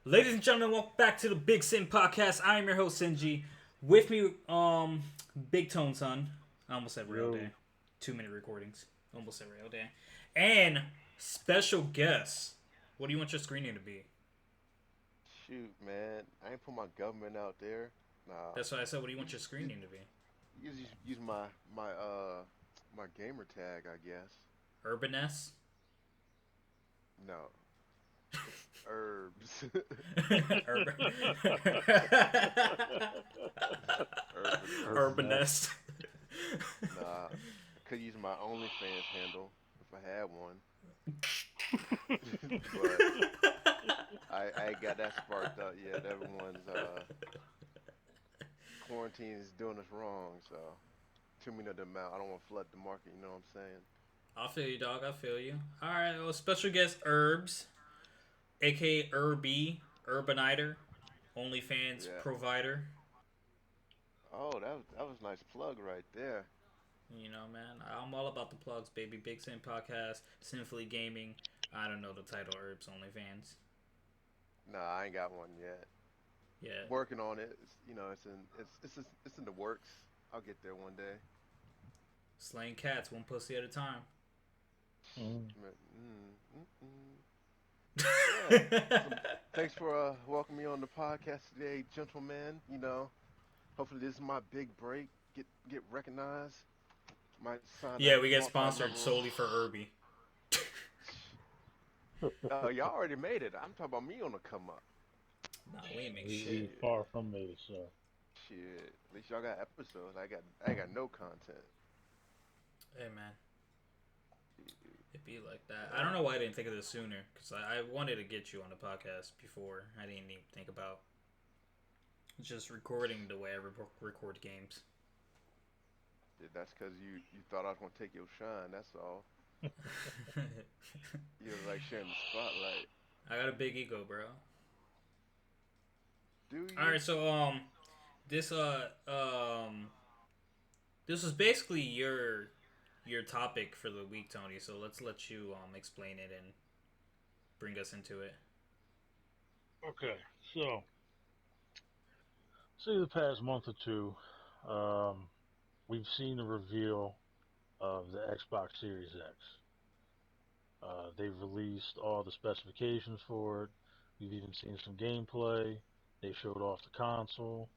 Ladies and gentlemen, welcome back to the BigSin podcast. I am your host Sinji. With me, Big Tone Son. I almost said real day. Yo, 2 minute recordings. Almost said real day. And special guest. What do you want your screening to be? shoot, man, I ain't put my government out there. Nah, That's why I said, what do you you want your just you, screening to be? you just use my gamer tag, I guess. Urbaness? No, herbs, Urban. urbaness. Urbaness. Urbaness. Nah, I could use my OnlyFans handle if I had one, but I ain't got that sparked up yet. Everyone's quarantine is doing us wrong, so too many of them out. I don't want to flood the market. You know what I'm saying? I feel you, dog. I feel you. All right. Well, special guest Herbs, aka Irby, Urbaniter, OnlyFans Yeah. provider. Oh, that was a nice plug right there. You know, man, I'm all about the plugs, baby. Big Sin Podcast, Sinfully Gaming. I don't know the title, Herbs OnlyFans. Nah, I ain't got one yet. Yeah, Working on it. It's in the works. I'll get there one day. slaying cats one pussy at a time. Mm. Yeah. So thanks for welcoming me on the podcast today, gentlemen. Hopefully this is my big break. Get recognized. Might sign a Yeah, we get sponsored multi-level. solely for Irby. Y'all already made it. I'm talking about me on the come up. Nah, we ain't make We shit. Shit, far from made it, sir. shit. At least y'all got episodes. I got no content. Hey, man, it be like that. I don't know why I didn't think of this sooner, because I wanted to get you on the podcast before. I didn't even think about just recording the way I record games. Yeah, that's because you thought I was gonna take your shine. That's all. You was like sharing the spotlight. I got a big ego, bro. Do All you? right, so this this was basically your topic for the week, Tony. So let's let you explain it and bring us into it. Okay, so see the past month or two, um, we've seen the reveal of the Xbox Series X. They've released all the specifications for it. We've even seen some gameplay. They showed off the console.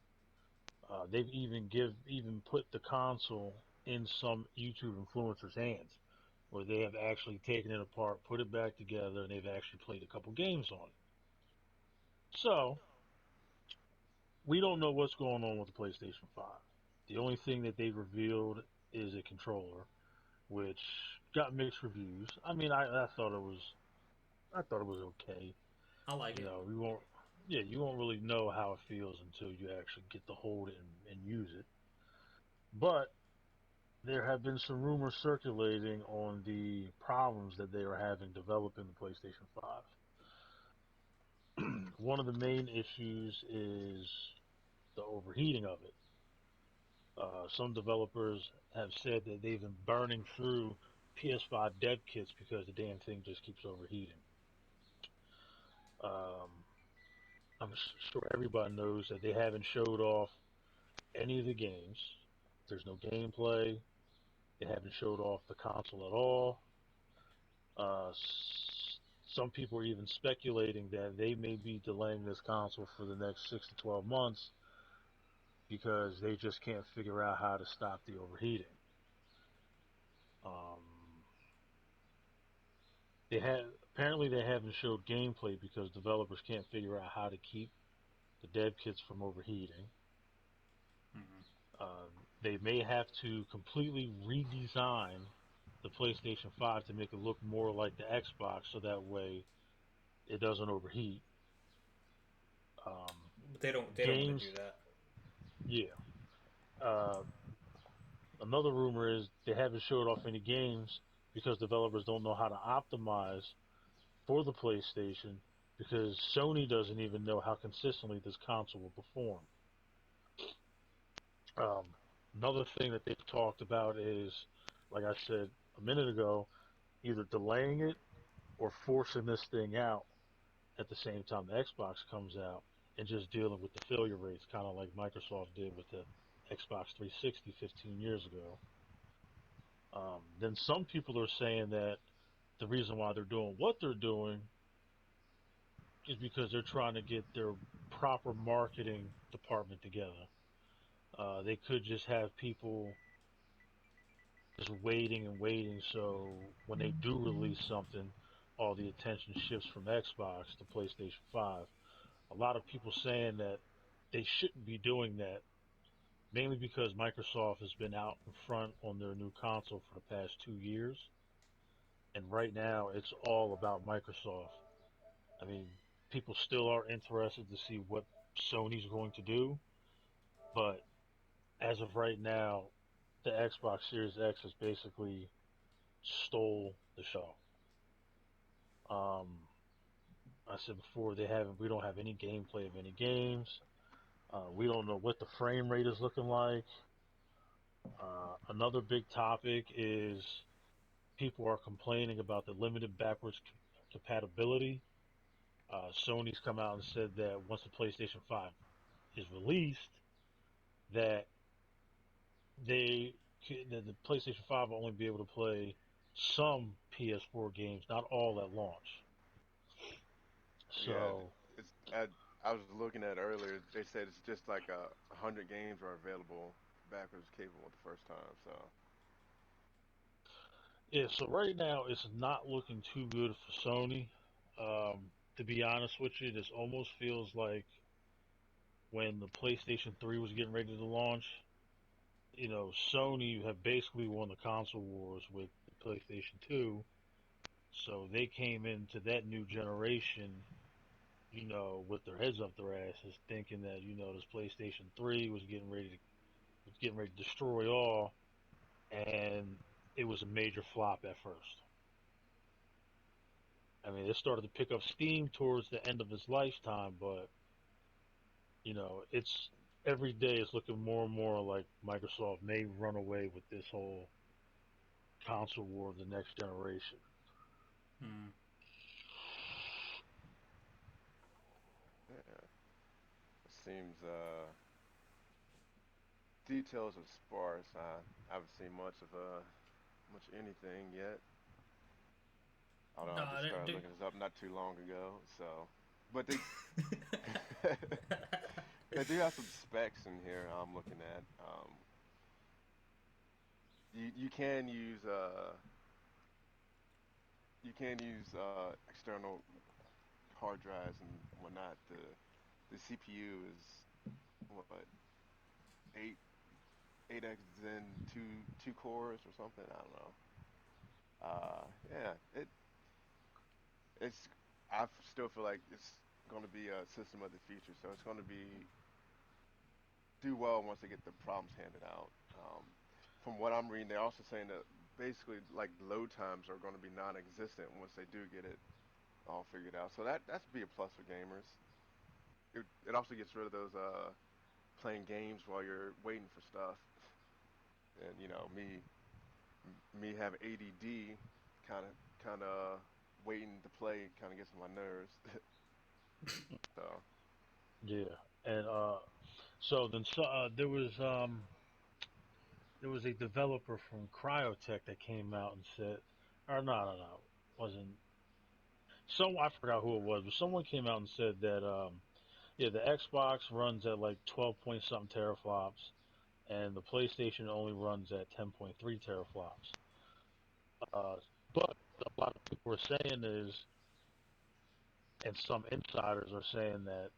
They've even put the console in some YouTube influencers' hands, where they have actually taken it apart, put it back together, and they've actually played a couple games on it. So we don't know what's going on with the PlayStation 5. The only thing that they revealed is a controller, which got mixed reviews. I mean, I thought it was okay. I like You it. know, you won't really know how it feels until you actually get to hold it and use it. But there have been some rumors circulating on the problems that they are having developing the PlayStation 5. One of the main issues is the overheating of it. Some developers have said that they've been burning through PS5 dev kits because the damn thing just keeps overheating. Um, I'm sure everybody knows that they haven't showed off any of the games. There's no gameplay. They haven't showed off the console at all. Uh, some people are even speculating that they may be delaying this console for the next 6 to 12 months because they just can't figure out how to stop the overheating. Um, they have apparently they haven't showed gameplay because developers can't figure out how to keep the dev kits from overheating. Mm-hmm. Um, they may have to completely redesign the PlayStation 5 to make it look more like the Xbox, so that way it doesn't overheat. Um, But they don't want to games, do that. yeah. Uh, Another rumor is they haven't showed off any games because developers don't know how to optimize for the PlayStation because Sony doesn't even know how consistently this console will perform. Um, Another thing that they've talked about is, like I said a minute ago, either delaying it or forcing this thing out at the same time the Xbox comes out and just dealing with the failure rates, kind of like Microsoft did with the Xbox 360 15 years ago. Then some people are saying that the reason why they're doing what they're doing is because they're trying to get their proper marketing department together. They could just have people just waiting and waiting, so when they do release something, all the attention shifts from Xbox to PlayStation 5. A lot of people saying that they shouldn't be doing that, mainly because Microsoft has been out in front on their new console for the past 2 years, and right now it's all about Microsoft. I mean, people still are interested to see what Sony's going to do, but as of right now, the Xbox Series X has basically stole the show. Um, I said before we don't have any gameplay of any games. We don't know what the frame rate is looking like. Another big topic is people are complaining about the limited backwards compatibility. Sony's come out and said that once the PlayStation 5 is released, that that the PlayStation 5 will only be able to play some PS4 games, not all at launch. Yeah, So it's I was looking at earlier. They said it's just like 100 games are available backwards capable the first time. So yeah, so right now it's not looking too good for Sony. To be honest with you, this almost feels like when the PlayStation 3 was getting ready to launch. Sony have basically won the console wars with the PlayStation 2, so they came into that new generation, with their heads up their asses, thinking that this PlayStation 3 was getting ready to destroy all, and it was a major flop at first. I mean, it started to pick up steam towards the end of its lifetime, but it's every day it's looking more and more like Microsoft may run away with this whole console war of the next generation. Hmm. yeah, it seems details are sparse. I haven't seen much anything yet. Although I Nah, just started dude. looking this up not too long ago. So, but they they do have some specs in here. I'm looking at. You can use external hard drives and whatnot. The CPU is what, eight 8x Zen two cores or something. I don't know. Yeah, it's still feel like it's going to be a system of the future. So it's going to be do well once they get the problems handed out. From what I'm reading, they're also saying that basically like load times are going to be non-existent once they do get it all figured out. So that's be a plus for gamers. It also gets rid of those playing games while you're waiting for stuff. And me have ADD, kind of waiting to play kind of gets on my nerves. So Yeah, and there was a developer from Cryotech that came out and said, or no, wasn't some I forgot who it was, but someone came out and said that yeah, the Xbox runs at like 12 point something teraflops, and the PlayStation only runs at 10.3 teraflops. Uh, but a lot of people are saying is, and some insiders are saying that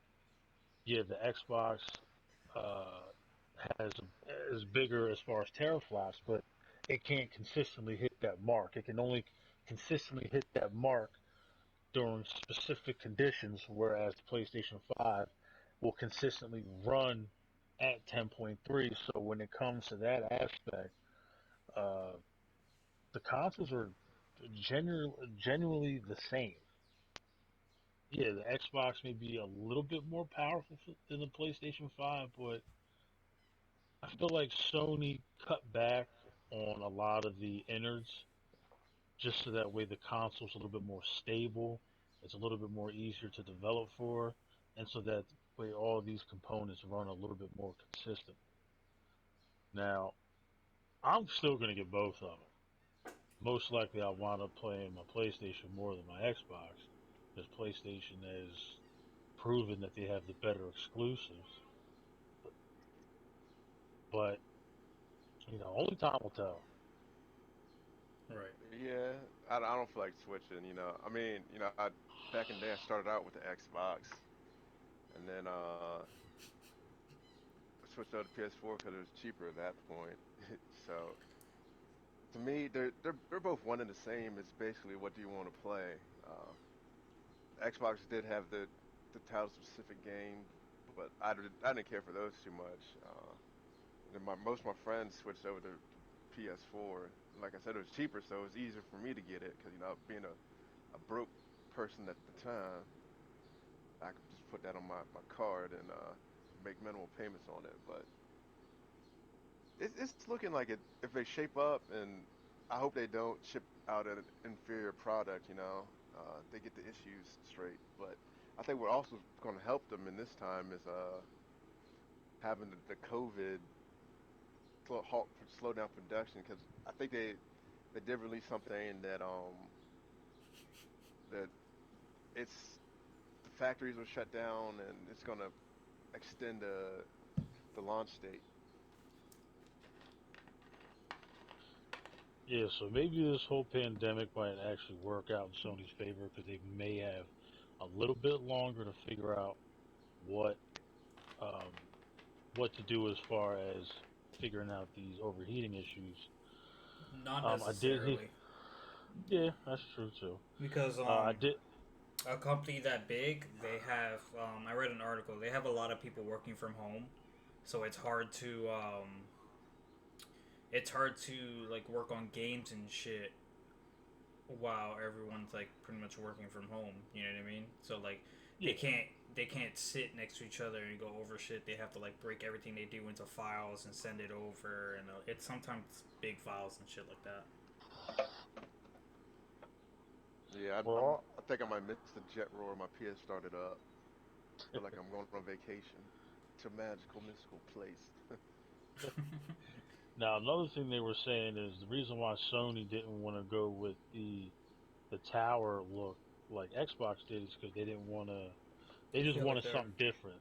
yeah, the Xbox uh, has is bigger as far as teraflops, but it can't consistently hit that mark. It can only consistently hit that mark during specific conditions, whereas the PlayStation 5 will consistently run at 10.3. So when it comes to that aspect, uh, the consoles are genuinely the same. Yeah, the Xbox may be a little bit more powerful than the PlayStation 5, but I feel like Sony cut back on a lot of the innards just so that way the console's a little bit more stable It's a little bit more easier to develop for, and so that way all these components run a little bit more consistent. Now, I'm still going to get both of them. Most likely, I'll wind up playing my PlayStation more than my Xbox, because PlayStation has proven that they have the better exclusives. But only time will tell. Right. Yeah, I don't feel like switching. I mean, back in the day, I started out with the Xbox, and then switched over to PS4 because it was cheaper at that point. So to me, they're both one and the same. It's basically what do you want to play. Xbox did have the title specific game, but I didn't care for those too much. And most of my friends switched over to PS4. Like I said, it was cheaper, so it was easier for me to get it because being a broke person at the time, I could just put that on my card and make minimal payments on it. But it's looking like it if they shape up, and I hope they don't ship out an inferior product. They get the issues straight. But I think what also going to help them in this time is having the COVID slow down production because I think they did release something that it's the factories were shut down and it's going to extend the launch date. Yeah, so maybe this whole pandemic might actually work out in Sony's favor because they may have a little bit longer to figure out what um, what to do as far as figuring out these overheating issues. Not I did hear, necessarily, yeah, that's true too. because I did, a company that big, they have I read an article. They have a lot of people working from home, so it's hard to like work on games and shit while everyone's like pretty much working from home. You know what I mean? So like they yeah, can't they can't sit next to each other and go over shit. They have to like break everything they do into files and send it over, and it's sometimes big files and shit like that. Yeah, well, I think I might miss the jet roar. My PS started up. Feel like I'm going on vacation to a magical, mystical place. now another thing they were saying is the reason why Sony didn't want to go with the tower look like Xbox did is because they didn't want to. They just Feel like wanted they're something different.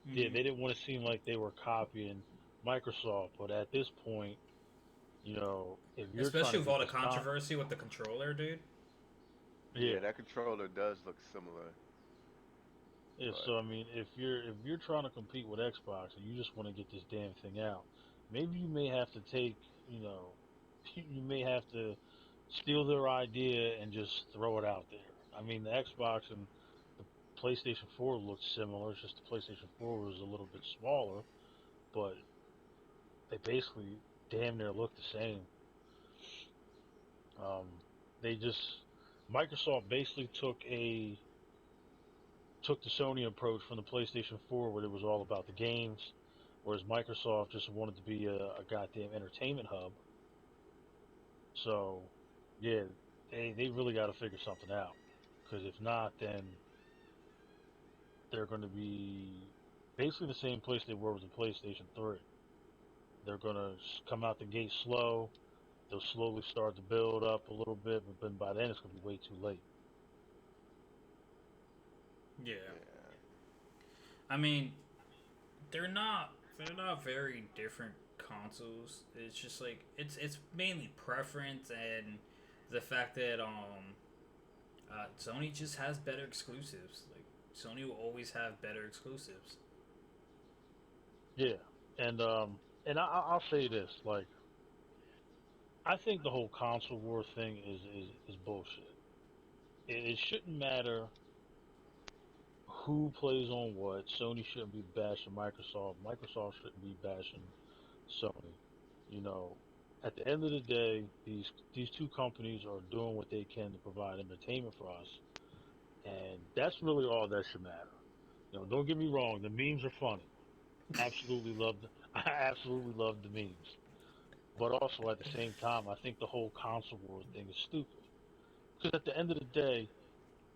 Yeah, mm-hmm. they didn't want to seem like they were copying Microsoft. But at this point, if you're trying Especially to with get all the this controversy with the controller, dude. Yeah, yeah, that controller does look similar, yeah. but So I mean, if you're trying to compete with Xbox and you just want to get this damn thing out, maybe you may have to take, you know, you may have to steal their idea and just throw it out there. I mean, the Xbox and the PlayStation 4 looked similar. It's just the PlayStation 4 was a little bit smaller, but they basically damn near look the same. Um, they just Microsoft basically took the Sony approach from the PlayStation 4, where it was all about the games, whereas Microsoft just wanted to be a goddamn entertainment hub. So, yeah, they really got to figure something out, because if not, then they're going to be basically the same place they were with the PlayStation 3. They're going to come out the gate slow. They'll slowly start to build up a little bit, but then by then it's going to be way too late. Yeah, yeah. I mean they're not very different consoles. It's just like it's mainly preference and the fact that Sony just has better exclusives. Like Sony will always have better exclusives. Yeah, and I'll say this, like I think the whole console war thing is bullshit. It shouldn't matter who plays on what. Sony shouldn't be bashing Microsoft. Microsoft shouldn't be bashing Sony. You know, at the end of the day, these two companies are doing what they can to provide entertainment for us, and that's really all that should matter. Don't get me wrong, the memes are funny. Absolutely love the, I absolutely love the memes. But also at the same time, I think the whole console war thing is stupid. Because at the end of the day,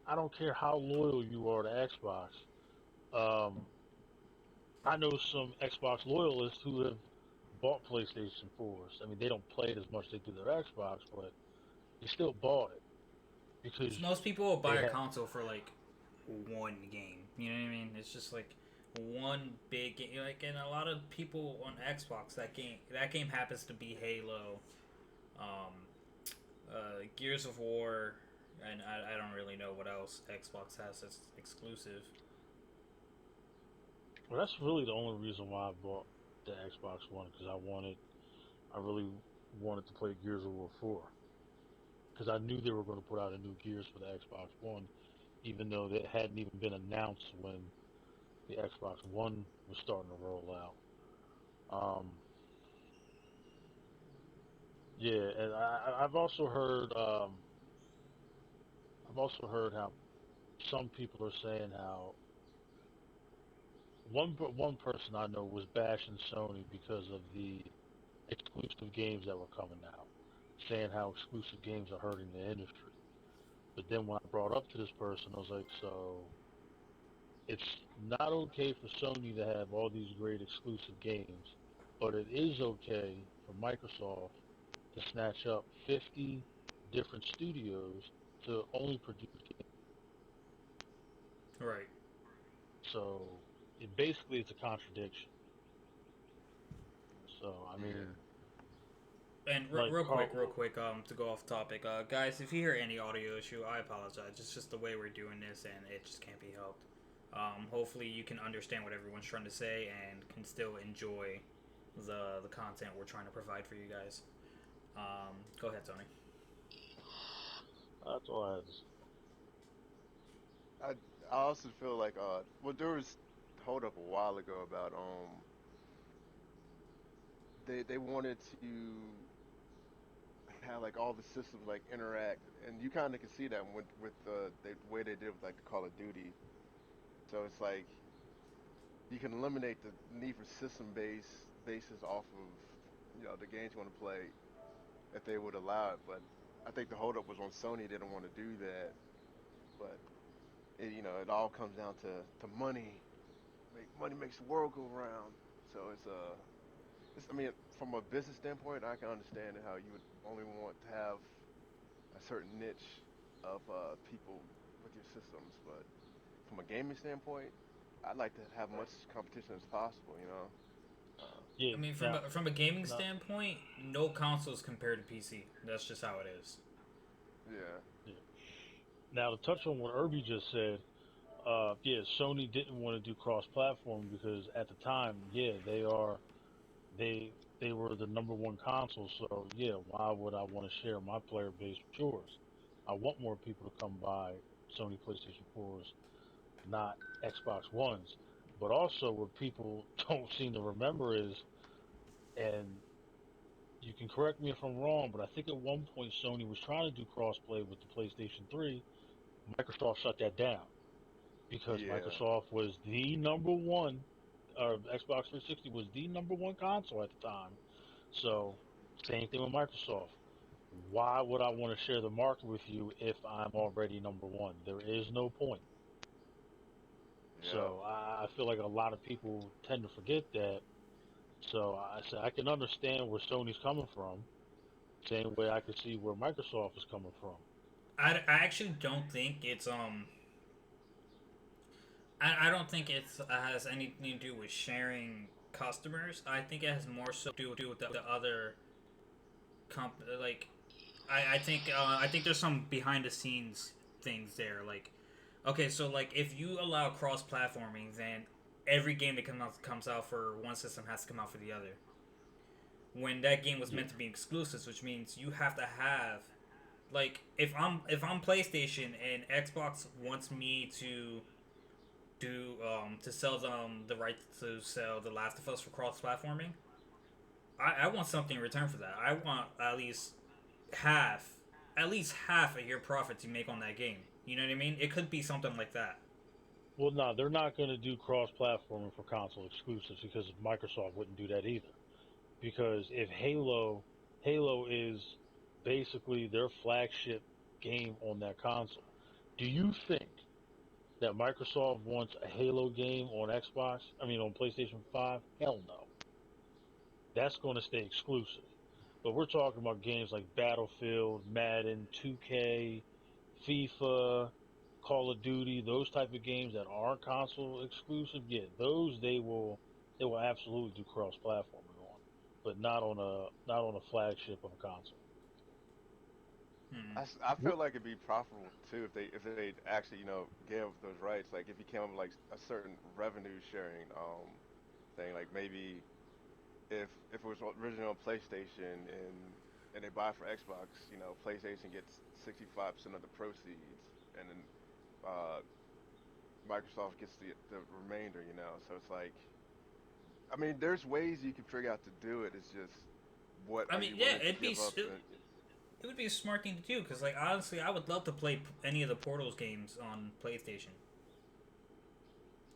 I don't care how loyal you are to Xbox. Um, I know some Xbox loyalists who have bought PlayStation 4s. I mean, they don't play it as much as they do their Xbox, but they still bought it because So most people will buy they a had. console for like one game. You know what I mean? It's just like one big game. Like, and a lot of people on Xbox, that game happens to be Halo, um, Gears of War, and I don't really know what else Xbox has that's exclusive. Well, that's really the only reason why I bought the Xbox One because I really wanted to play Gears of War 4 because I knew they were going to put out a new Gears for the Xbox One, even though it hadn't even been announced when the Xbox One was starting to roll out. Um, yeah, and I've also heard how some people are saying how one person I know was bashing Sony because of the exclusive games that were coming out, saying how exclusive games are hurting the industry. But then when I brought up to this person, I was like, so it's not okay for Sony to have all these great exclusive games, but it is okay for Microsoft to snatch up 50 different studios to only produce games. Right. So it basically it's a contradiction. So I mean, Yeah. And like Carl, real quick, to go off topic, guys, if you hear any audio issue, I apologize. It's just the way we're doing this, and it just can't be helped. Hopefully, you can understand what everyone's trying to say and can still enjoy the content we're trying to provide for you guys. Go ahead, Tony. that's all I had to say. I I also feel like well there was hold up a while ago about they wanted to have like all the systems like interact, and you kind of can see that with the way they did with like the Call of Duty. So it's like you can eliminate the need for bases off of the games you want to play if they would allow it. But I think the holdup was on Sony. They didn't want to do that, but it all comes down to money. Money makes the world go round. So I mean, from a business standpoint, I can understand how you would only want to have a certain niche of people with your systems, but from a gaming standpoint, I'd like to have much competition as possible. Yeah, I mean, now, from a gaming now, standpoint, no consoles compared to PC. That's just how it is. Yeah, yeah. Now to touch on what Irby just said, yeah, Sony didn't want to do cross-platform because at the time, yeah, they they were the number one console. So yeah, why would I want to share my player base with yours? I want more people to come buy Sony PlayStation 4s, not Xbox Ones. But also, what people don't seem to remember is, and you can correct me if I'm wrong, but I think at one point Sony was trying to do crossplay with the PlayStation 3. Microsoft shut that down because yeah, Microsoft was the number one, or Xbox 360 was the number one console at the time. So, same thing with Microsoft. Why would I want to share the market with you if I'm already number one? There is no point. yeah, So, I feel like a lot of people tend to forget that. So, I said I can understand where Sony's coming from. Same way I could see where Microsoft is coming from. I actually don't think I don't think it's has anything to do with sharing customers. I think it has more so to do with the other like I think there's some behind the scenes things there. Like, okay, so like if you allow cross platforming, then every game that comes out for one system has to come out for the other. When that game was Yeah. meant to be exclusive, which means you have to have like if I'm PlayStation and Xbox wants me to sell them the right to sell The Last of Us for cross platforming, I want something in return for that. I want half, at least half of your profits you make on that game. You know what I mean? It could be something like that. Well, no, they're not going to do cross-platforming for console exclusives because Microsoft wouldn't do that either. Because if Halo is basically their flagship game on that console, Do you think that Microsoft wants a Halo game on Xbox? I mean, on PlayStation 5? Hell no. That's going to stay exclusive. But we're talking about games like Battlefield, Madden, 2K, FIFA, Call of Duty, those type of games that aren't console exclusive. Yeah, those they will absolutely do cross platforming on, but not on a flagship of a console. Hmm. I feel What? like it'd be profitable too if they actually gave those rights. Like if you came up with like a certain revenue sharing thing, like maybe if it was original on PlayStation and they buy for Xbox, PlayStation gets 65% of the proceeds, and then uh, Microsoft gets the remainder. So it's like, I mean, there's ways you can figure out to do it. It's just what I are mean, you yeah, willing to give up? it would be a smart thing to do because, like, honestly, I would love to play any of the Portals games on PlayStation.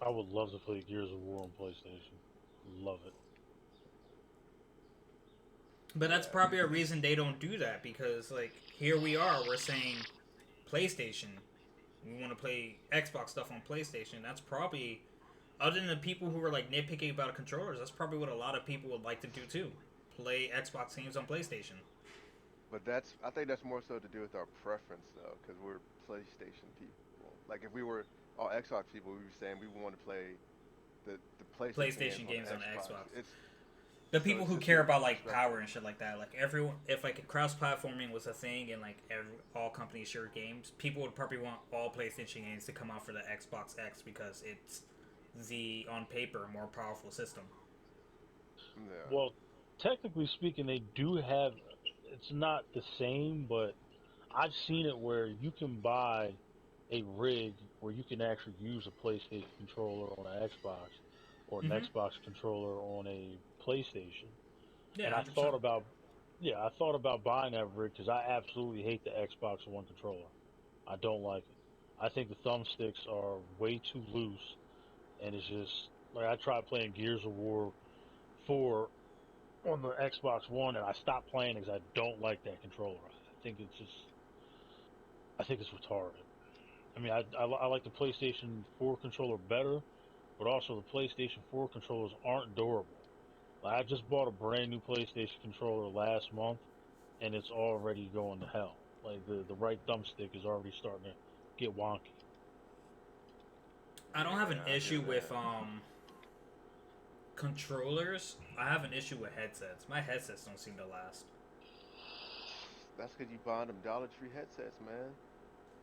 I would love to play Gears of War on PlayStation. Love it. But that's Yeah, probably a reason they don't do that because, like, here we are, we're saying PlayStation. We want to play Xbox stuff on PlayStation. That's probably, other than the people who are like nitpicking about controllers, that's probably what a lot of people would like to do too. Play Xbox games on PlayStation. but I think that's more so to do with our preference though, because we're PlayStation people. Like if we were all Xbox people, we were saying we want to play the PlayStation games PlayStation on the games on Xbox. Xbox. It's The so people it's who just care a about like power perspective. and shit like that, like everyone, if like cross platforming was a thing and like all companies share games, people would probably want all PlayStation games to come out for the Xbox X because it's the on paper more powerful system. Yeah. Well, technically speaking, they do have. It's not the same, but I've seen it where you can buy a rig where you can actually use a PlayStation controller on an Xbox or an Mm-hmm. Xbox controller on a PlayStation. Yeah, And 100%. I thought about buying that rig because I absolutely hate the Xbox One controller. I don't like it. I think the thumbsticks are way too loose, and it's just like I tried playing Gears of War 4 on the Xbox One, and I stopped playing because I don't like that controller. I think it's retarded. I mean, I like the PlayStation 4 controller better, but also the PlayStation 4 controllers aren't durable. Like, I just bought a brand new PlayStation controller last month, and it's already going to hell. Like the right thumbstick is already starting to get wonky. I don't have an Yeah, I hear issue with that. controllers. I have an issue with headsets. My headsets don't seem to last. That's because you buying them Dollar Tree headsets, man.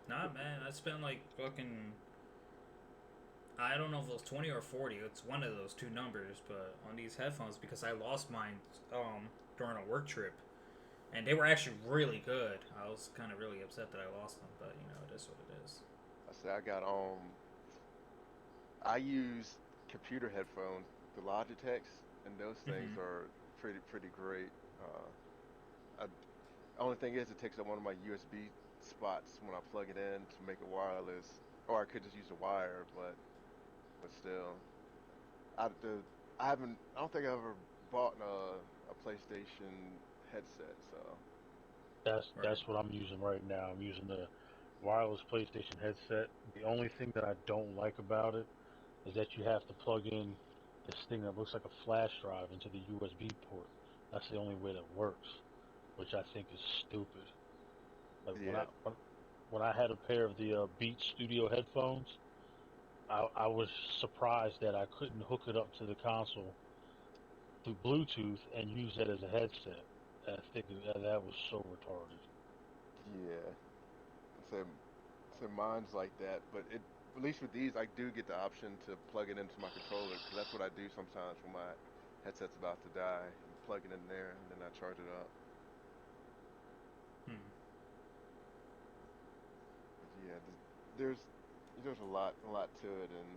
Nah, man, I spent like fucking, I don't know if it was 20 or 40. It's one of those two numbers, but on these headphones because I lost mine during a work trip, and they were actually really good. I was kind of really upset that I lost them, but it is what it is. I said I got I use computer headphones, the Logitechs, and those things Mm-hmm. are pretty great. I, only thing is, it takes up one of my USB spots when I plug it in to make it wireless, or I could just use a wire, but still, the I don't think I ever bought a PlayStation headset, so Right. That's what I'm using right now. I'm using the wireless PlayStation headset. The only thing that I don't like about it is that you have to plug in this thing that looks like a flash drive into the USB port. That's the only way that works, which I think is stupid. Like yeah, when I had a pair of the Beats Studio headphones, I was surprised that I couldn't hook it up to the console through Bluetooth and use that as a headset. I think that was so retarded. yeah. So so mine's like that, but at least with these, I do get the option to plug it into my controller because that's what I do sometimes when my headset's about to die. Plug it in there and then I charge it up. Hmm. But yeah, there's a lot to it, and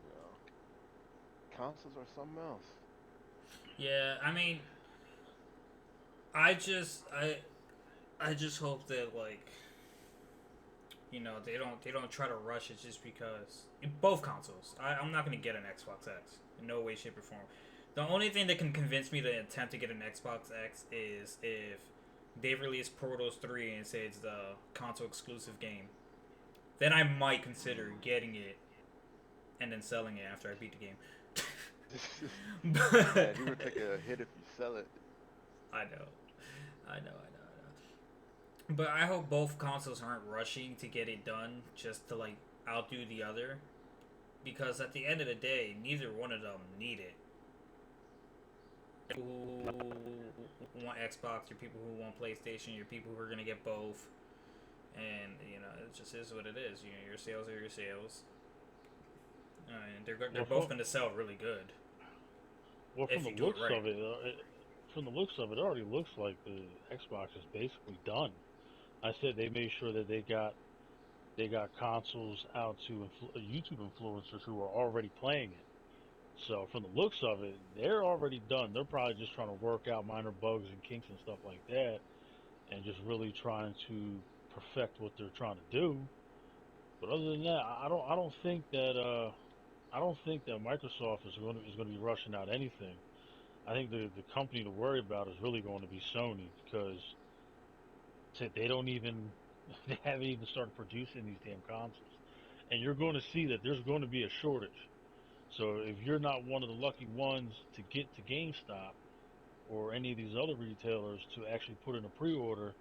you know, consoles are something else. Yeah, I mean, I just I just hope that like they don't try to rush it just because in both consoles. I'm not gonna get an Xbox X in no way, shape, or form. The only thing that can convince me to attempt to get an Xbox X is if they release Portals 3 and say it's the console exclusive game then I might consider getting it and then selling it after I beat the game. Man, But you would take a hit if you sell it. I know, I know. But I hope both consoles aren't rushing to get it done just to like outdo the other, because at the end of the day, neither one of them need it. People who want Xbox, your people who want PlayStation, your people who are gonna get both, and it just is what it is. Your sales are your sales, and they're Well, both gonna sell really good from if the you do it looks right. of it, from the looks of it, it already looks like the Xbox is basically done. I said they made sure that they got consoles out to YouTube influencers who are already playing it. So from the looks of it, they're already done. They're probably just trying to work out minor bugs and kinks and stuff like that, and just really trying to perfect what they're trying to do. But other than that, I don't think that Microsoft is going to be rushing out anything. I think the company to worry about is really going to be Sony because they don't even they haven't even started producing these damn consoles, and you're going to see that there's going to be a shortage. So if you're not one of the lucky ones to get to GameStop or any of these other retailers to actually put in a pre-order,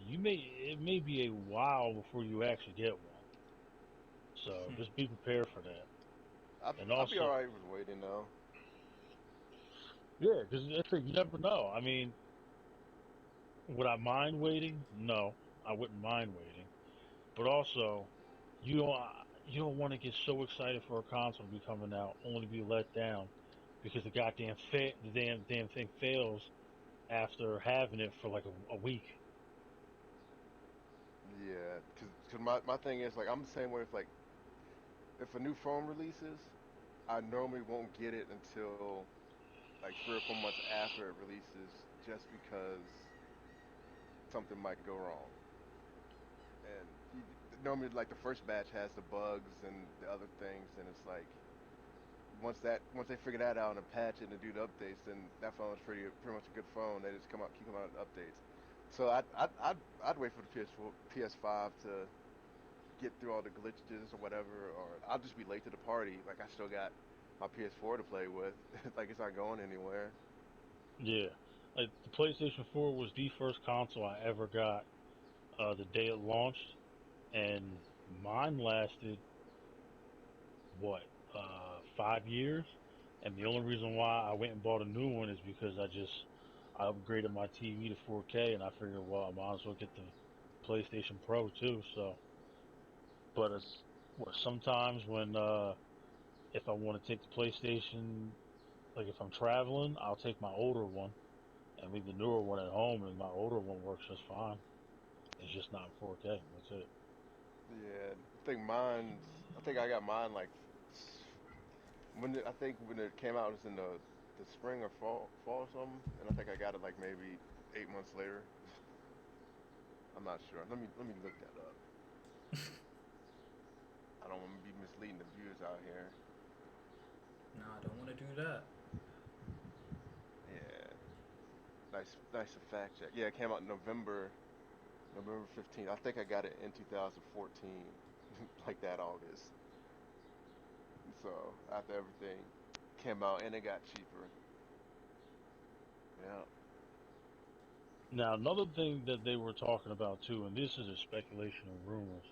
it may be a while before you actually get one. So Hmm. just be prepared for that. And I'll be all also, right with waiting though. yeah, because you never know. I mean, would I mind waiting? No, I wouldn't mind waiting. But also, you don't you don't want to get so excited for a console to be coming out only to be let down because the damn thing fails after having it for like a week. Yeah, cause my thing is like I'm the same way with like if a new phone releases, I normally won't get it until like 3 or 4 months after it releases, just because something might go wrong. And normally like the first batch has the bugs and the other things, and it's like once they figure that out and patch it and do the updates, then that phone is pretty much a good phone. They just keep coming out with updates. So I'd wait for the PS4 PS5 to get through all the glitches or whatever, or I'll just be late to the party. Like I still got my PS4 to play with. Like it's not going anywhere. Yeah, like the PlayStation 4 was the first console I ever got the day it launched, and mine lasted what 5 years. And the only reason why I went and bought a new one is because I upgraded my TV to 4K, and I figured, well, I might as well get the PlayStation Pro too. So, but it's what sometimes when if I want to take the PlayStation, like if I'm traveling, I'll take my older one and leave the newer one at home, and my older one works just fine. It's just not 4K. That's it. Yeah, I think I got mine like I think when it came out it was in the spring or fall or something, and I think I got it like maybe 8 months later. I'm not sure. Let me look that up. I don't want to be misleading the viewers out here. No, I don't want to do that. Yeah, nice to fact check. Yeah, it came out in November 15th. I think I got it in 2014, like that August. So after everything came out and it got cheaper. Yeah. Now, another thing that they were talking about too, and this is a speculation and rumors,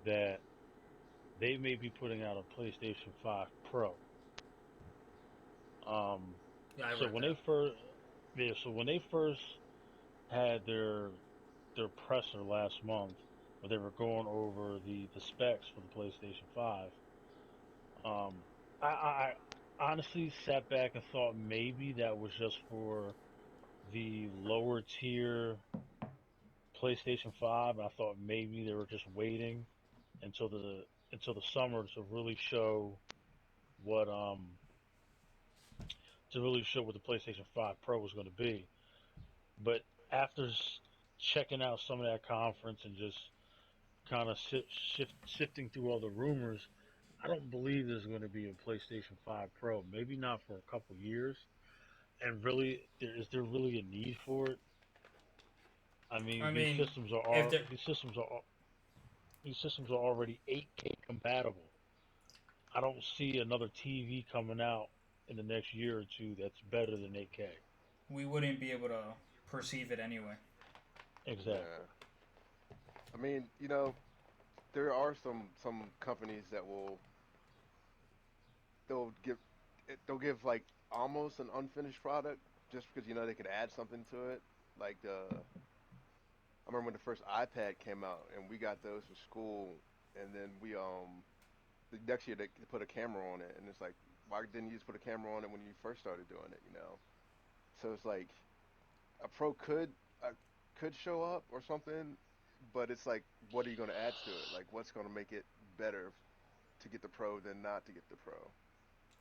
that they may be putting out a PlayStation 5 Pro. Um, Yeah, I so read when that. they first, yeah, so when they first had their presser last month, where they were going over the specs for the PlayStation 5, um, I honestly sat back and thought maybe that was just for the lower tier PlayStation 5. I thought maybe they were just waiting until the summer what um to really show what the PlayStation 5 Pro was going to be. But after checking out some of that conference and just kind of sifting through all the rumors, I don't believe there's going to be a PlayStation 5 Pro. Maybe not for a couple years. And really, is there really a need for it? I mean, I mean, these systems are if there, these systems are These systems are already 8K compatible. I don't see another TV coming out in the next year or two that's better than 8K. We wouldn't be able to perceive it anyway. Exactly. Yeah. I mean, there are some companies that they'll give they'll give like almost an unfinished product just because they could add something to it. Like I remember when the first iPad came out and we got those for school, and then the next year they put a camera on it, and it's like, why didn't you just put a camera on it when you first started doing it? So it's like a pro could show up or something, but it's like, what are you going to add to it? Like, what's going to make it better to get the pro than not to get the pro?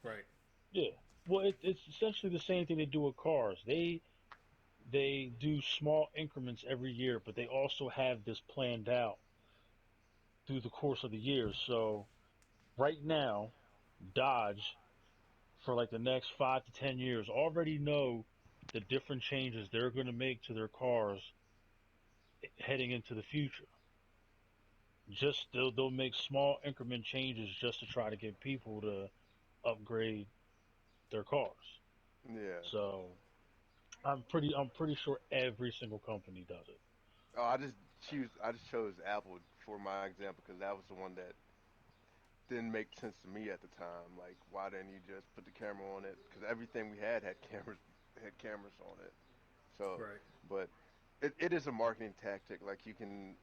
Right. Yeah. Well, it's essentially the same thing they do with cars. They do small increments every year, but they also have this planned out through the course of the year. So right now, Dodge for like the next 5 to 10 years already know the different changes they're going to make to their cars heading into the future. Just they'll make small increment changes just to try to get people to upgrade their cars. Yeah. So I'm pretty sure every single company does it. Oh, I just chose Apple for my example because that was the one that didn't make sense to me at the time. Like, why didn't you just put the camera on it? Because everything we had cameras on it. So, Right. but it is a marketing tactic. Like you can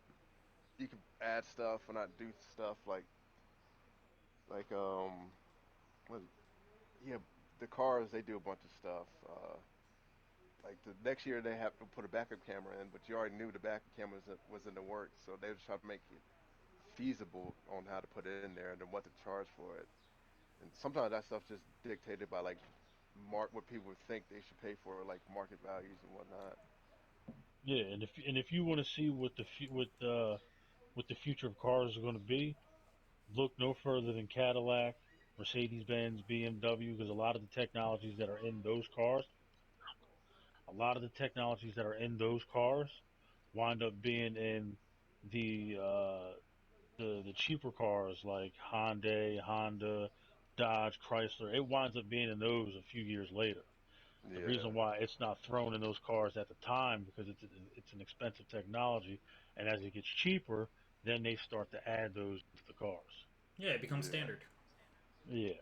add stuff or not do stuff like what, yeah, the cars they do a bunch of stuff. Like the next year they have to put a backup camera in, but you already knew the backup camera was in the works, so they just try to make it feasible on how to put it in there and then what to charge for it. And sometimes that stuff's just dictated by like what people think they should pay for, like market values and whatnot. Yeah, and if you want to see what the future of cars are going to be, look no further than Cadillac, Mercedes-Benz, BMW, because a lot of the technologies that are in those cars wind up being in the uh, the cheaper cars like Hyundai, Honda, Dodge, Chrysler. It winds up being in those a few years later. The Yeah, reason why it's not thrown in those cars at the time because it's an expensive technology, and as it gets cheaper, then they start to add those into the cars. Yeah, it becomes yeah, standard. Yeah,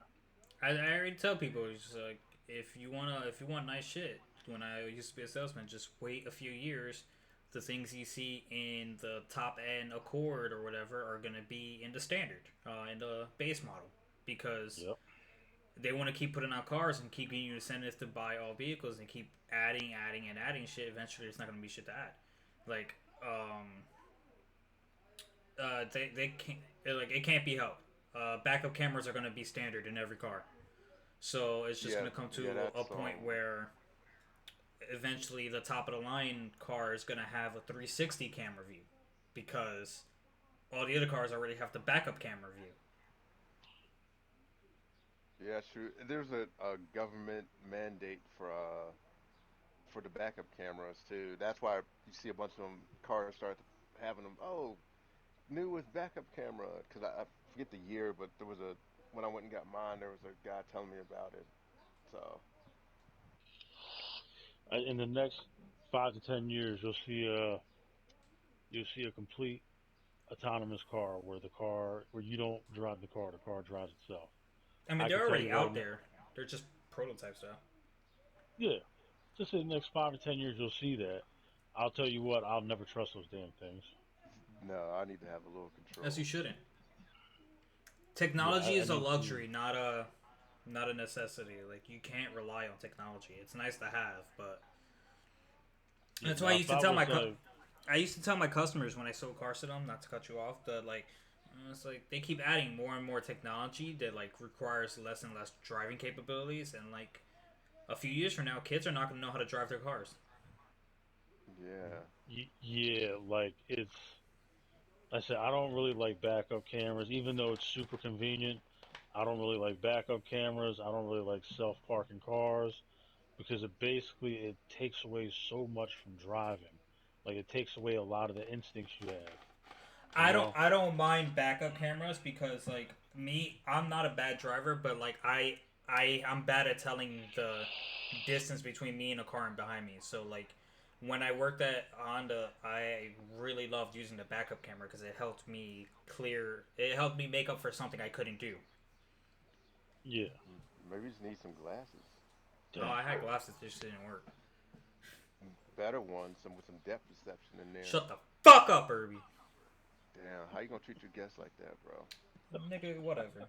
I already tell people it's just like if you want nice shit. When I used to be a salesman, just wait a few years. The things you see in the top end Accord or whatever are gonna be in the standard, in the base model, because yep, they want to keep putting out cars and keep giving you incentives to buy all vehicles and keep adding and adding shit. Eventually, there's not gonna be shit to add. Like, they can't like it can't be helped. Backup cameras are gonna be standard in every car. So it's just yeah, going to come yeah. to a That's point where eventually the top of the line car is going to have a 360 camera view because all the other cars already have the backup camera view. yeah, true. There's a government mandate for the backup cameras too. That's why you see a bunch of them cars start having them. Oh, new with backup camera. Because I forget the year, but there was a when I went and got mine, there was a guy telling me about it. So in the next 5 to 10 years, you'll see a complete autonomous car where you don't drive the car drives itself. I mean, I they're can tell already you right out now, there. They're just prototypes, though. yeah, just in the next 5 to 10 years, you'll see that. I'll tell you what, I'll never trust those damn things. no, I need to have a little As you control. shouldn't. Yeah, Technology I is a need to. luxury, not a necessity. Like you can't rely on technology. It's nice to have, but Yeah, that's why now if I was like, I used to tell my customers when I sold cars to them, not to cut you off, that like it's like they keep adding more and more technology that like requires less and less driving capabilities, and like a few years from now, kids are not going to know how to drive their cars. Yeah, yeah, like I said, I don't really like backup cameras, even though it's super convenient. I don't really like backup cameras. I don't really like self parking cars because it takes away so much from driving. Like it takes away a lot of the instincts you have. You know? I don't mind backup cameras because like me, I'm not a bad driver, but like I'm bad at telling the distance between me and a car and behind me. So like when I worked at Honda, I really loved using the backup camera because it helped me clear. It helped me make up for something I couldn't do. Yeah. Maybe you just need some glasses. No, Damn. I had glasses, they just didn't work. Better ones, some with some depth perception in there. Shut the fuck up, Irby. Damn, how you gonna treat your guests like that, bro? Nigga, whatever.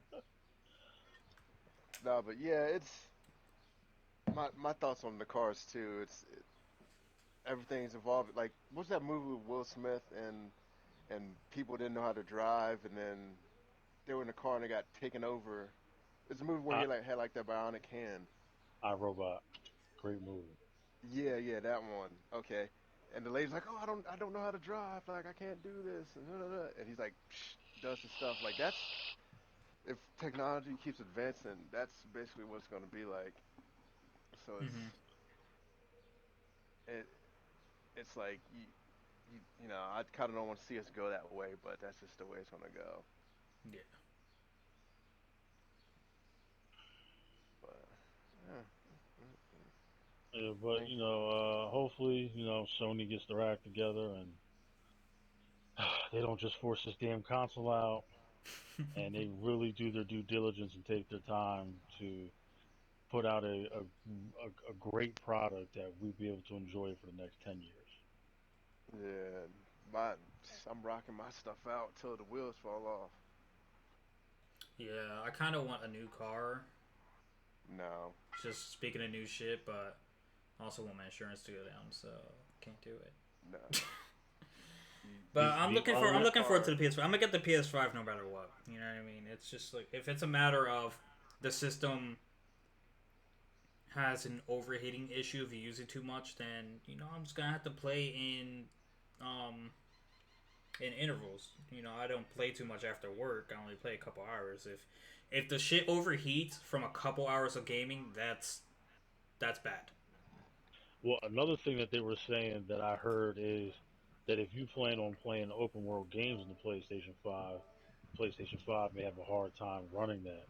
No, but yeah, it's my thoughts on the cars too. Everything's evolving. Like, what's that movie with Will Smith and people didn't know how to drive, and then they were in the car and they got taken over. It's a movie where I he like had like that bionic hand. I Robot. Great movie. Yeah, yeah, that one. Okay. And the lady's like, "Oh, I don't know how to drive. Like, I can't do this." And, and he's like, does the stuff. Like, that's if technology keeps advancing, that's basically what it's going to be like. So Mm-hmm. it, it's like you know, I kind of don't want to see us go that way, but that's just the way it's going to go. Yeah. But yeah, Yeah, I but mean, hopefully, Sony gets their act together and they don't just force this damn console out, and they really do their due diligence and take their time to put out a great product that we be able to enjoy for the next 10 years. yeah, my I'm rocking my stuff out till the wheels fall off. Yeah, I kind of want a new car. No, Just speaking of new shit, but I also want my insurance to go down, so can't do it. no. You, But The I'm that only looking forward to car. the PS5. I'm gonna get the PS5 no matter what. You know what I mean? It's just like if it's a matter of the system has an overheating issue if you use it too much, then I'm just gonna have to play um in intervals. I don't play too much after work. I only play a couple hours. If the shit overheats from a couple hours of gaming, that's bad. Well, another thing that they were saying that I heard is that if you plan on playing open world games in the PlayStation 5 may have a hard time running that.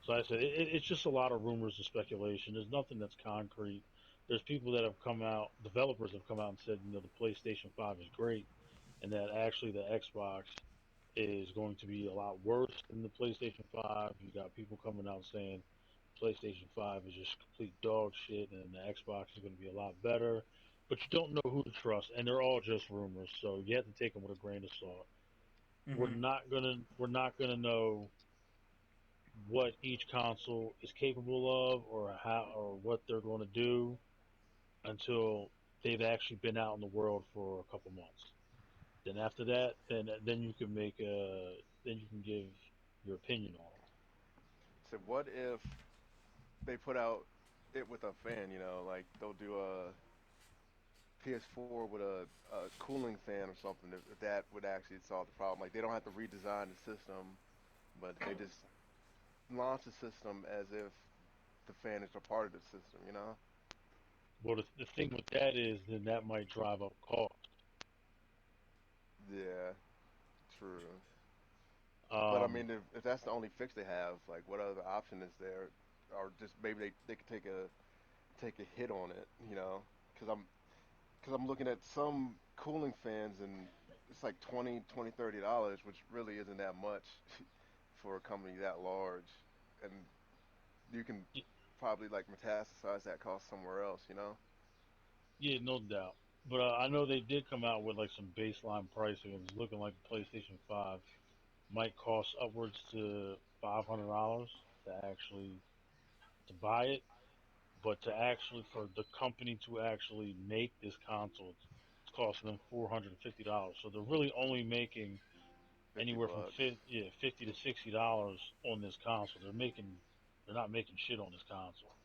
So I said it's just a lot of rumors and speculation. There's nothing that's concrete. There's people that have come out, developers have come out and said, the PlayStation 5 is great, and that actually the Xbox is going to be a lot worse than the PlayStation 5. You got people coming out saying PlayStation 5 is just complete dog shit and the Xbox is going to be a lot better. But you don't know who to trust, and they're all just rumors, so you have to take them with a grain of salt. Mm-hmm. We're not gonna know what each console is capable of or how or what they're going to do until they've actually been out in the world for a couple months. Then after that, then you can then you can give your opinion on it. So what if they put out it with a fan? You know, like they'll do a PS4 with a cooling fan or something. If that would actually solve the problem, like they don't have to redesign the system, but they just launch the system as if the fan is a part of the system. You know? Well, the thing with that is then that might drive up cost. Yeah, true. But I Um, mean, if that's the only fix they have, like what other option is there? Or just maybe they could take a hit on it, you know? Because I'm looking at some cooling fans and it's like 20, 20, $30, which really isn't that much for a company that large, and you can y- probably like metastasize that cost somewhere else, you know? yeah, no doubt. But I know they did come out with like some baseline pricing. It was looking like the PlayStation 5 might cost upwards to $500 to actually to buy it, but to actually for the company to actually make this console, it's costing them $450. So they're really only making 50 anywhere from bucks. 50 to $60 on this console. They're not making shit on this console.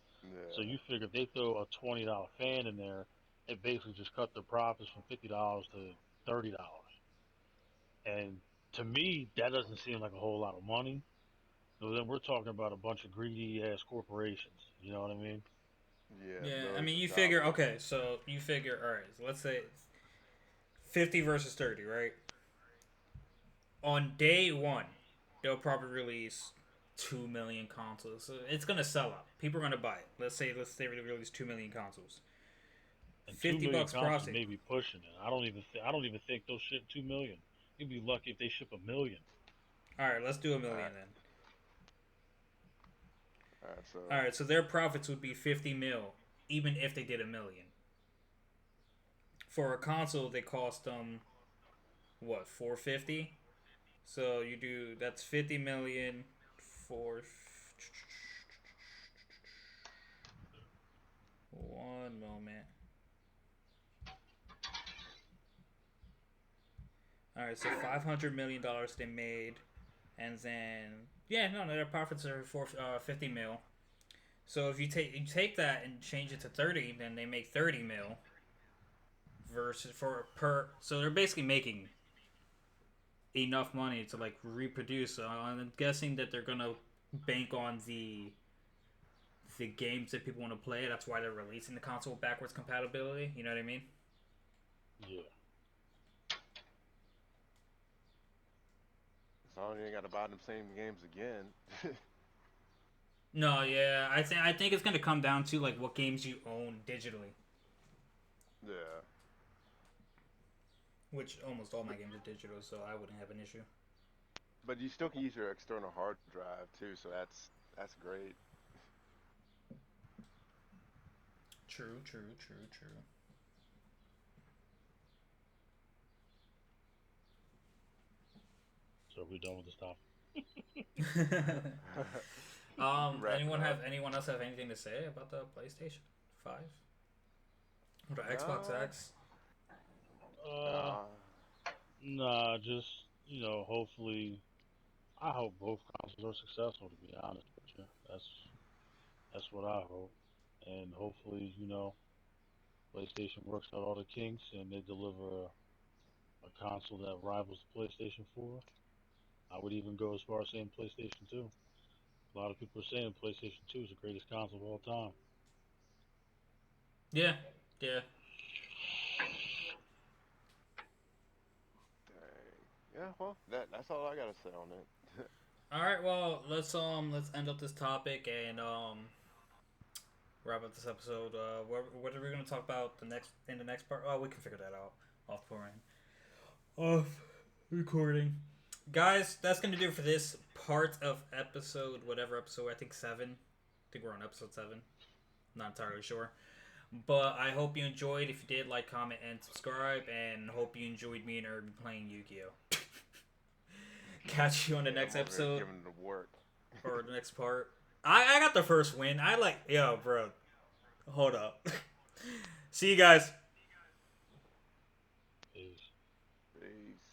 So Yeah, you figure if they throw a $20 fan in there, it basically just cut their profits from $50 to $30. And to me, that doesn't seem like a whole lot of money. So then we're talking about a bunch of greedy ass corporations. You know what I mean? yeah, Yeah, I millions mean, of you figure dollars. okay, so you figure all right. So let's say it's 50 versus 30, right? on day one, they'll probably release 2 million consoles. So it's gonna sell out. People are gonna buy it. Let's say they release 2 million consoles. And two 50 million bucks consoles processing. may be pushing it. I don't even think they'll ship 2 million. You'd be lucky if they ship 1 million. All right, let's do a All million right. then. All right. So All right, so their profits would be 50 mil, even if they did a million. For a console, they cost them what 450. So you do that's 50 million for 1 moment. All right, so $500 million they made, and then yeah, no, their profits are for 50 mil. So if you take that and change it to 30, then they make 30 mil versus for per. So they're basically making enough money to like reproduce. So I'm guessing that they're gonna bank on the games that people want to play. That's why they're releasing the console backwards compatibility. You know what I mean? Yeah. as long as you ain't got to buy them same games again. No, yeah, I think it's gonna come down to like what games you own digitally, Yeah. which almost all my But games are digital, so I wouldn't have an issue. but you still can use your external hard drive too, so that's great. True, true, true, true. So we done with this topic. We can wrap it up. Anyone else have anything to say about the PlayStation 5 or the Xbox Uh, X? Uh, nah. nah, just hopefully, I hope both consoles are successful. To be honest with you, that's what I hope, and hopefully, PlayStation works out all the kinks and they deliver a console that rivals the PlayStation 4. I would even go as far as saying PlayStation 2. A lot of people are saying PlayStation 2 is the greatest console of all time. Yeah, yeah. Dang. Yeah. Well, that's all I gotta say on it. All right, well, let's end up this topic and wrap up this episode. What are we gonna talk about the next part? Oh, we can figure that out off off recording. Guys, that's gonna do it for this part of episode whatever episode I think 7. I think we're on episode 7. Not entirely sure. But I hope you enjoyed. If you did, like, comment, and subscribe. And hope you enjoyed me and Irby playing Yu-Gi-Oh! Catch you on the Yeah, next I'm over here episode giving it a work. or the next part. I got the first win. I like, yo, bro. Hold up. See you guys. Peace. Peace.